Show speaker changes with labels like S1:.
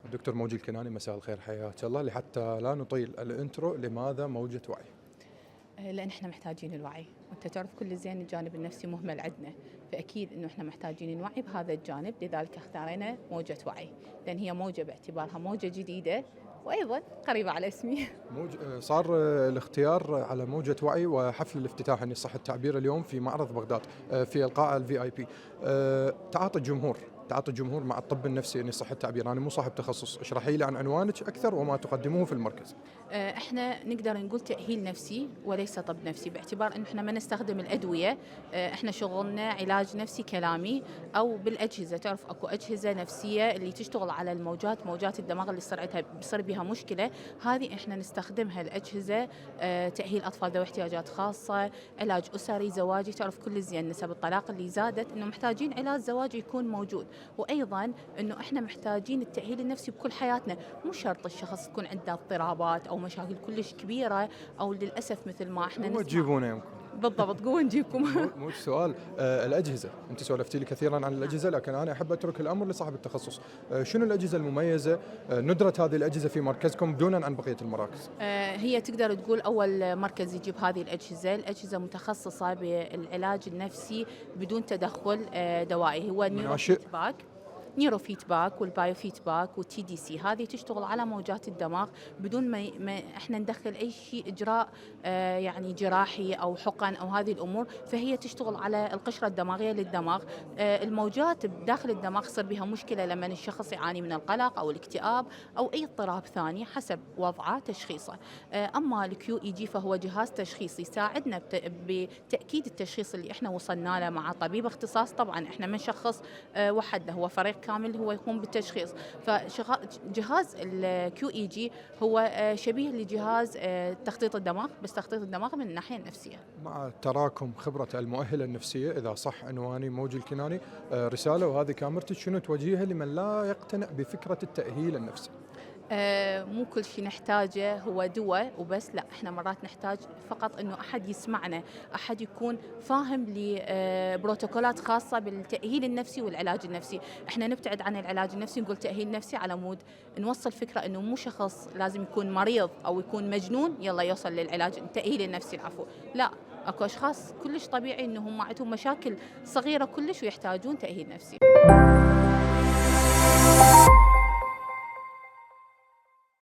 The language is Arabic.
S1: دكتور موجي الكناني، مساء الخير، حياك الله. لحتى لا نطيل الانترو، لماذا موجة وعي؟
S2: لأن احنا محتاجين الوعي، وانت تعرف كل زين الجانب النفسي مهمل عندنا، فأكيد انه احنا محتاجين نوعي بهذا الجانب، لذلك اختارينا موجة وعي، لأن هي موجة باعتبارها موجة جديدة وأيضا قريبة على اسمي.
S1: صار الاختيار على موجة وعي وحفل الافتتاح، ان صح التعبير، اليوم في معرض بغداد في القاعة VIP. تعاطي الجمهور مع الطب النفسي، اني صح التعبير، انا مو صاحب تخصص، اشرحي لي عن عنوانك اكثر وما تقدموه في المركز.
S2: احنا نقدر نقول تأهيل نفسي وليس طب نفسي، باعتبار انه احنا ما نستخدم الأدوية. احنا شغلنا علاج نفسي كلامي او بالأجهزة. تعرف اكو أجهزة نفسية اللي تشتغل على موجات الدماغ اللي بيصير بها مشكلة، هذه احنا نستخدمها الأجهزة. تأهيل أطفال ذوي احتياجات خاصة، علاج أسري، زواجي. تعرف كل زين نسب الطلاق اللي زادت، انه محتاجين علاج زواجي يكون موجود، وايضا انه احنا محتاجين التأهيل النفسي بكل حياتنا. مو شرط الشخص تكون عنده اضطرابات او مشاكل كلش كبيره، او للاسف مثل ما احنا
S1: هو
S2: نسمع.
S1: تجيبونه يمكن.
S2: بالضبط، قوة نجيبكم.
S1: مو سؤال. الأجهزة، أنت سولفتي لي كثيرا عن الأجهزة، لكن أنا أحب أترك الأمر لصاحب التخصص. شنو الأجهزة المميزة، ندرة هذه الأجهزة في مركزكم دونا عن بقية المراكز؟
S2: هي تقدر تقول أول مركز يجيب هذه الأجهزة متخصصة بالعلاج النفسي بدون تدخل دوائي. هو نيرو فيدباك والبايو فيدباك والتي دي سي، هذه تشتغل على موجات الدماغ بدون ما احنا ندخل اي شيء اجراء يعني جراحي او حقن او هذه الامور، فهي تشتغل على القشره الدماغيه للدماغ. الموجات داخل الدماغ يصير بها مشكله لما الشخص يعاني من القلق او الاكتئاب او اي اضطراب ثاني حسب وضعه تشخيصه. اما الكيو اي جي فهو جهاز تشخيصي يساعدنا بتاكيد التشخيص اللي احنا وصلنا له مع طبيب اختصاص. طبعا احنا ما نشخص وحده، هو فريق كامل هو يقوم بالتشخيص. فجهاز الكيو اي جي هو شبيه لجهاز تخطيط الدماغ، بس تخطيط الدماغ من الناحيه النفسيه.
S1: مع تراكم خبرة المؤهلة النفسية، إذا صح عنواني موجي الكناني، رسالة وهذه كاميرتك، شنو توجهها لمن لا يقتنع بفكرة التأهيل النفسي؟
S2: مو كل شيء نحتاجه هو دواء وبس، لا احنا مرات نحتاج فقط انه احد يسمعنا، احد يكون فاهم لبروتوكولات خاصه بالتاهيل النفسي والعلاج النفسي. احنا نبتعد عن العلاج النفسي، نقول تاهيل نفسي على مود نوصل فكره انه مو شخص لازم يكون مريض او يكون مجنون يلا يوصل للعلاج التاهيل النفسي، العفو، لا، اكو اشخاص كلش طبيعي انهم عندهم مشاكل صغيره كلش ويحتاجون تاهيل نفسي.